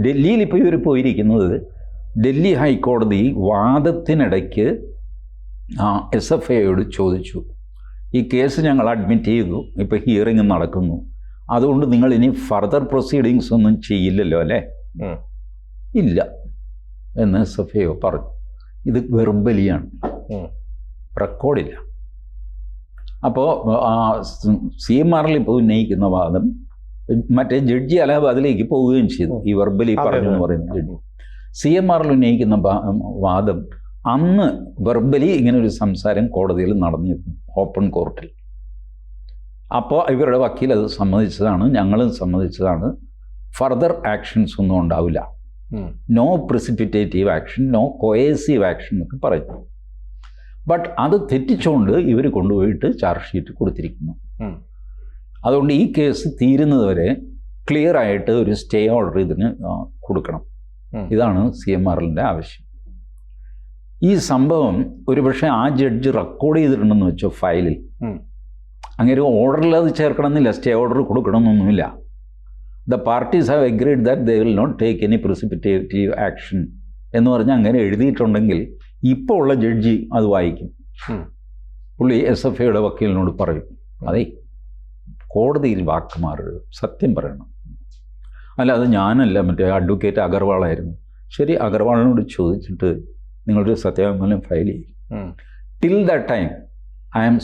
ഡൽഹിയിൽ ഇപ്പോൾ ഇവർ പോയിരിക്കുന്നത്, ഡൽഹി ഹൈക്കോടതി വാദത്തിനിടയ്ക്ക് SFIയോട് ചോദിച്ചു, ഈ കേസ് ഞങ്ങൾ അഡ്മിറ്റ് ചെയ്തു, ഇപ്പോൾ ഹിയറിംഗ് നടക്കുന്നു, അതുകൊണ്ട് നിങ്ങൾ ഇനി ഫർദർ പ്രൊസീഡിങ്സ് ഒന്നും ചെയ്യില്ലല്ലോ അല്ലേ? ഇല്ല എന്ന് SFIO പറഞ്ഞു. ഇത് വെർബലിയാണ്, റെക്കോർഡില്ല. അപ്പോൾ CMRൽ ഇപ്പോൾ ഉന്നയിക്കുന്ന വാദം മറ്റേ ജഡ്ജി അലഹബാദിലേക്ക് പോവുകയും ചെയ്തു. ഈ വെർബലി പറഞ്ഞു എന്ന് പറയുന്ന ജഡ്ജി CMRൽ ഉന്നയിക്കുന്ന വാദം അന്ന് വെർബലി ഇങ്ങനെ ഒരു സംസാരം കോടതിയിൽ നടന്നിരുന്നു, ഓപ്പൺ കോർട്ടിൽ. അപ്പോൾ ഇവരുടെ വക്കീൽ അത് സമ്മതിച്ചതാണ്, ഞങ്ങളും സമ്മതിച്ചതാണ്, ഫർദർ ആക്ഷൻസ് ഒന്നും ഉണ്ടാവില്ല, നോ പ്രിസിപ്പിറ്റേറ്റീവ് ആക്ഷൻ, നോ കോയേസീവ് ആക്ഷൻ എന്നൊക്കെ പറയുന്നു. ബട്ട് അത് തെറ്റിച്ചുകൊണ്ട് ഇവർ കൊണ്ടുപോയിട്ട് ചാർജ് ഷീറ്റ് കൊടുത്തിരിക്കുന്നു. അതുകൊണ്ട് ഈ കേസ് തീരുന്നത് വരെ ക്ലിയർ ആയിട്ട് ഒരു സ്റ്റേ ഓർഡർ ഇതിന് കൊടുക്കണം. ഇതാണ് CMRലിൻ്റെ ആവശ്യം. ഈ സംഭവം ഒരുപക്ഷെ ആ ജഡ്ജ് റെക്കോർഡ് ചെയ്തിട്ടുണ്ടെന്ന് വെച്ചോ ഫയലിൽ, അങ്ങനെ ഓർഡറിൽ അത് ചേർക്കണമെന്നില്ല, സ്റ്റേ ഓർഡർ കൊടുക്കണമെന്നൊന്നുമില്ല. The parties have agreed that they will not take any precipitative action എന്ന് പറഞ്ഞ് അങ്ങനെ എഴുതിയിട്ടുണ്ടെങ്കിൽ ഇപ്പോൾ ഉള്ള ജഡ്ജി അത് വായിക്കും. പുള്ളി SFIയുടെ വക്കീലിനോട് പറയും, അതെ കോടതിയിൽ വാക്ക് മാറരുത്, സത്യം പറയണം. അല്ല അത് ഞാനല്ല, മറ്റേ അഡ്വക്കേറ്റ് അഗർവാളായിരുന്നു. ശരി, അഗർവാളിനോട് ചോദിച്ചിട്ട് നിങ്ങളൊരു സത്യവാങ്മൂലം ഫയൽ ചെയ്യും. Till that time I am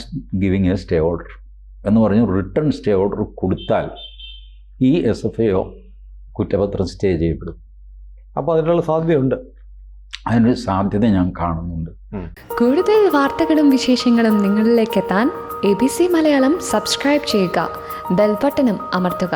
giving a stay order എന്ന് പറഞ്ഞ് റിട്ടേൺ സ്റ്റേ ഓർഡർ കൊടുത്താൽ ഈ SFIO കുറ്റപത്രം സ്റ്റേ ചെയ്യപ്പെടും. അപ്പോൾ അതിനുള്ള സാധ്യതയുണ്ട്, അതിനൊരു സാധ്യത ഞാൻ കാണുന്നുണ്ട്. കൂടുതൽ വാർത്തകളും വിശേഷങ്ങളും നിങ്ങളിലേക്ക് എത്താൻ ABC മലയാളം സബ്സ്ക്രൈബ് ചെയ്യുക, ബെൽ ബട്ടണും അമർത്തുക.